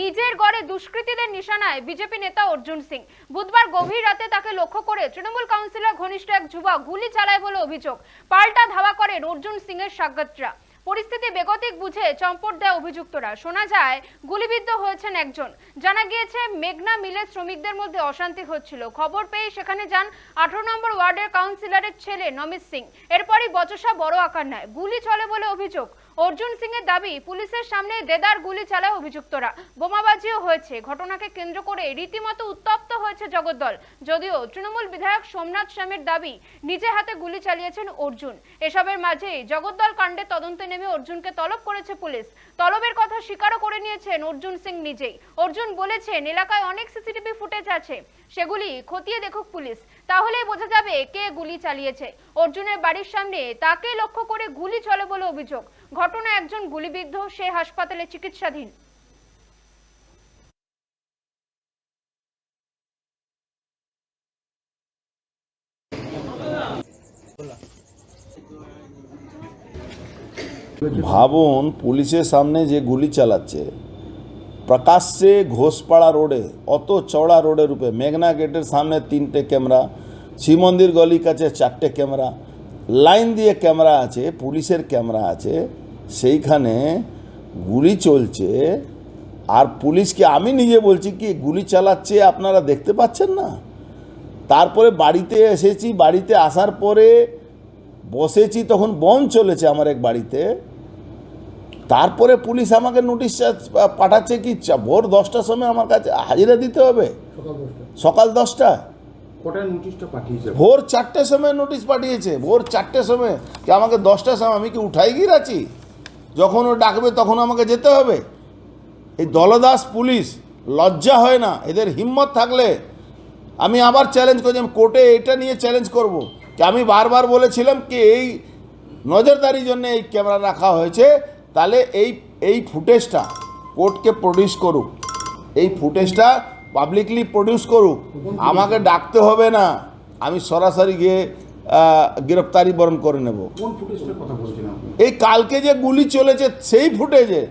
নিজের গড়ে দুষ্কৃতীদের নিশানায় বিজেপি নেতা অর্জুন সিং। বুধবার গভীর রাতে তাকে লক্ষ্য করে তৃণমূল কাউন্সিলর ঘনিষ্ঠ এক যুবক গুলি চালায় বলে অভিযোগ। পাল্টা ধাওয়া করেন অর্জুন সিং এর সাগতরা। পরিস্থিতি বেগতিক বুঝে চম্পট দেয় অভিযুক্তরা। শোনা যায় গুলিবিদ্ধ হয়েছেন একজন। জানা গিয়েছে মেঘনা মিলের শ্রমিকদের মধ্যে অশান্তি হচ্ছিল। খবর পেয়ে সেখানে যান 18 নম্বর ওয়ার্ডের কাউন্সিলরের ছেলে নমিত সিং। এরপরই বচসা বড় আকার নেয়। গুলি চলে বলে অভিযোগ। অর্জুন সিং এর দাবি, পুলিশের সামনে দেদার গুলি চালায় অভিযুক্তরা। বোমাবাজিও হয়েছে। ঘটনাকে কেন্দ্র করে রীতিমতো উত্তপ্ত হয়েছে জগদ্দল। যদিও তৃণমূল বিধায়ক সোমনাথ শ্যামের দাবি, নিজে হাতে গুলি চালিয়েছেন অর্জুন। এসবের মাঝেই জগদ্দল কাণ্ডে তদন্তে নেমে অর্জুনকে তলব করেছে পুলিশ। তলবের কথা স্বীকারও করে নিয়েছেন অর্জুন সিং নিজেই। অর্জুন বলেছেন, এলাকায় অনেক সিসিটিভি ফুটেজ আছে, সেগুলি খতিয়ে দেখুক পুলিশ, তাহলেই বোঝা যাবে কে গুলি চালিয়েছে। অর্জুনের বাড়ির সামনে তাকে লক্ষ্য করে গুলি চলে বলে অভিযোগ। ঘটনায় একজন গুলিবিদ্ধ, সে হাসপাতালে চিকিৎসাধীন। ভাবুন, পুলিশের সামনে যে গুলি চালাচ্ছে, প্রকাশ্যে ঘোষপাড়া রোডে, অত চওড়া রোডের উপরে, মেঘনা গেটের সামনে 3টে ক্যামেরা, শিব মন্দির গলির কাছে 4টে ক্যামেরা, লাইন দিয়ে ক্যামেরা আছে, পুলিশের ক্যামেরা আছে, সেইখানে গুলি চলছে। আর পুলিশকে আমি নিজে বলছি কি গুলি চালাচ্ছে আপনারা দেখতে পাচ্ছেন না? তারপরে বাড়িতে এসেছি, বাড়িতে আসার পরে বসেছি, তখন বম চলেছে আমার এক বাড়িতে। তারপরে পুলিশ আমাকে নোটিশ পাঠাচ্ছে কি ভোর 10টার সময় আমার কাছে হাজিরা দিতে হবে। সকাল 10টা ভোর 4টের সময় নোটিশ পাঠিয়েছে। ভোর 4টের সময় কি আমাকে 10টার সময়, আমি কি উঠাই গিয়ে আছি? যখন ও ডাকবে তখন আমাকে যেতে হবে। এই দলদাস পুলিশ লজ্জা হয় না? এদের হিম্মত থাকলে আমি আবার চ্যালেঞ্জ করছি, আমি কোর্টে এটা নিয়ে চ্যালেঞ্জ করব কি আমি বারবার বলেছিলাম কি এই নজরদারির জন্য এই ক্যামেরা রাখা হয়েছে, তাহলে এই ফুটেজটা কোর্টকে প্রডিউস করুক, এই ফুটেজটা পাবলিকলি প্রডিউস করুক। আমাকে ডাকতে হবে না, আমি সরাসরি গিয়ে গ্রেপ্তারি বরণ করে নেব। এই কালকে যে গুলি চলেছে সেই ফুটেজে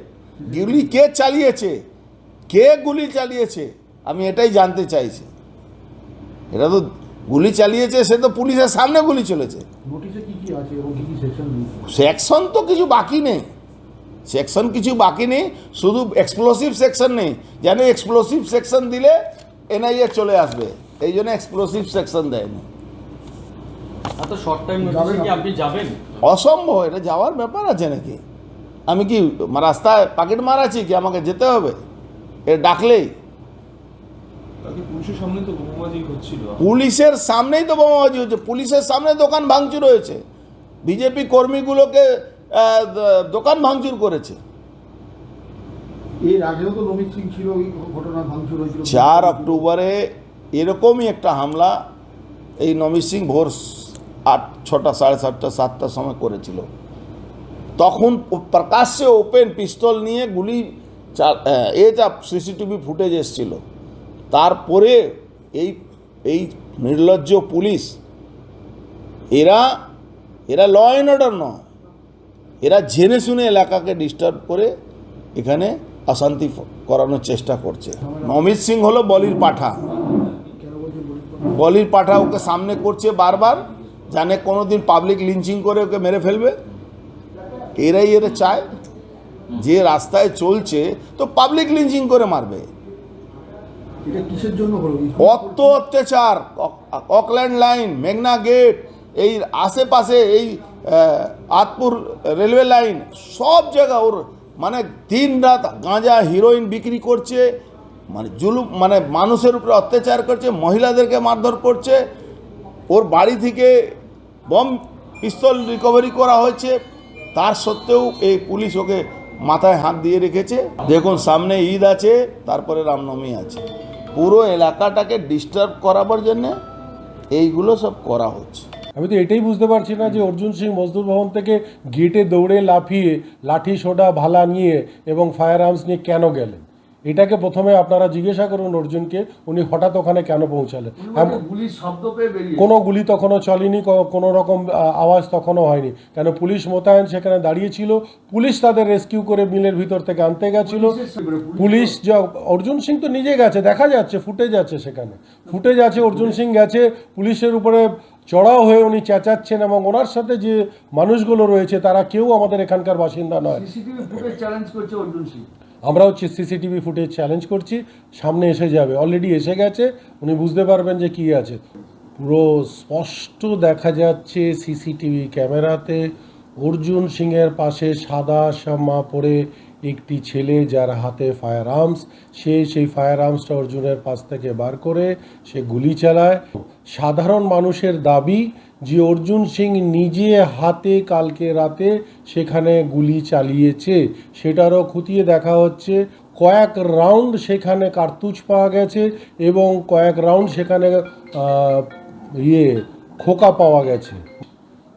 গুলি কে চালিয়েছে, কে গুলি চালিয়েছে আমি এটাই জানতে চাইছি। এটা তো গুলি চালিয়েছে, সে তো পুলিশের সামনে গুলি চলেছে। সেকশন তো কিছু বাকি নেই, সেকশন কিছু বাকি নেই, শুধু এক্সপ্লোসিভ সেকশন নেই। যেন এক্সপ্লোসিভ সেকশন দিলে এনআইএ চলে আসবে, এই জন্য এক্সপ্লোসিভ সেকশন দেয়নি। অসম্ভব, এটা যাওয়ার ব্যাপার আছে নাকি? আমি কি রাস্তায় পাকেট মারাছি কি আমাকে যেতে হবে? এ ডাকলেই পুলিশের সামনেই তো বোমাবাজি হচ্ছে, পুলিশের সামনে দোকান ভাঙচুর হয়েছে, বিজেপি কর্মীগুলোকে দোকান ভাঙচুর করেছে। এর আগেও তো নমিত সিং ছিল, এই ঘটনা ভাঙচুর হয়েছিল 4 অক্টোবরে এরকমই একটা হামলা এই নমিত সিং ভোর 6টা, 7:30, 7টার সময় করেছিল। তখন প্রকাশ্যে ওপেন পিস্তল নিয়ে গুলি, এটা সিসিটিভি ফুটেজ এসেছিল। তারপরে এই নির্লজ্জ পুলিশ, এরা ল অ্যান্ড অর্ডার নয়, এরা জেনে শুনে এলাকাকে ডিস্টার্ব করে এখানে অশান্তি করানোর চেষ্টা করছে। নমিত সিং হলো বলির পাঠা, বলির পাঠা। ওকে সামনে করছে বারবার, জানে কোনোদিন পাবলিক লিঞ্চিং করে ওকে মেরে ফেলবে। এরাই চায় যে রাস্তায় চলছে তো পাবলিক লিঞ্চিং করে মারবে। অত অত্যাচার, অকল্যান্ড লাইন, মেঘনা গেট, এই আশেপাশে এই আতপুর রেলওয়ে লাইন, সব জায়গা ওর মানে দিন রাত গাঁজা হিরোইন বিক্রি করছে, মানে জুলুম, মানে মানুষের উপরে অত্যাচার করছে, মহিলাদেরকে মারধর করছে। ওর বাড়ি থেকে বম পিস্তল রিকভারি করা হয়েছে, তার সত্ত্বেও এই পুলিশ ওকে মাথায় হাত দিয়ে রেখেছে। দেখুন সামনে ঈদ আছে, তারপরে রামনবমী আছে, পুরো এলাকাটাকে ডিস্টার্ব করাবার জন্য এইগুলো সব করা হচ্ছে। আমি তো এটাই বুঝতে পারছি না যে অর্জুন সিং মজদুর ভবন থেকে গেটে দৌড়ে লাফিয়ে লাঠি সোডা ভালা নিয়ে এবং ফায়ার আর্মস নিয়ে কেন গেলেন। এটাকে প্রথমে আপনারা জিজ্ঞাসা করুন অর্জুনকে, উনি হঠাৎ ওখানে কেন পৌঁছালেন। গুলির শব্দ পেয়ে বেরিয়ে কোনো গুলি তখনও চলেনি, কোনো রকম আওয়াজ তখনও হয়নি, কেন পুলিশ মোতায়েন সেখানে দাঁড়িয়েছিল। পুলিশ তাদের রেস্কিউ করে মিলের ভিতর থেকে আনতে গেছিল। পুলিশ অর্জুন সিং তো নিজে গেছে, দেখা যাচ্ছে, ফুটেজ আছে, সেখানে ফুটেজ আছে, অর্জুন সিং গেছে, পুলিশের উপরে চড়াও হয়ে উনি চেঁচাচ্ছেন, এবং ওনার সাথে যে মানুষগুলো রয়েছে তারা কেউ আমাদের এখানকার বাসিন্দা নয়। সিসিটিভি ফুটেজ চ্যালেঞ্জ করছে অর্জুন সিং। আমরাও সিসিটিভি ফুটেজ চ্যালেঞ্জ করছি, সামনে এসে যাবে, অলরেডি এসে গেছে, উনি বুঝতে পারবেন যে কি আছে। পুরো স্পষ্ট দেখা যাচ্ছে সিসিটিভি ক্যামেরাতে অর্জুন সিংয়ের পাশে সাদা জামা পরে একটি ছেলে, যার হাতে ফায়ার আর্মস, সে সেই ফায়ার আর্মসটা অর্জুনের পাশ থেকে বার করে সে গুলি চালায়। সাধারণ মানুষের দাবি যে অর্জুন সিং নিজে হাতে কালকে রাতে সেখানে গুলি চালিয়েছে, সেটারও খতিয়ে দেখা হচ্ছে। কয়েক রাউন্ড সেখানে কার্তুজ পাওয়া গেছে এবং কয়েক রাউন্ড সেখানে খোকা পাওয়া গেছে।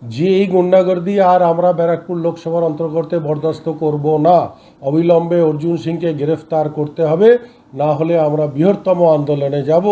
যে এই গুন্ডাগর্দি আর আমরা ব্যারাকপুর লোকসভার অন্তর্গত বরদাস্ত করব না। অবিলম্বে অর্জুন সিংকে গ্রেফতার করতে হবে, না হলে আমরা বৃহত্তম আন্দোলনে যাব।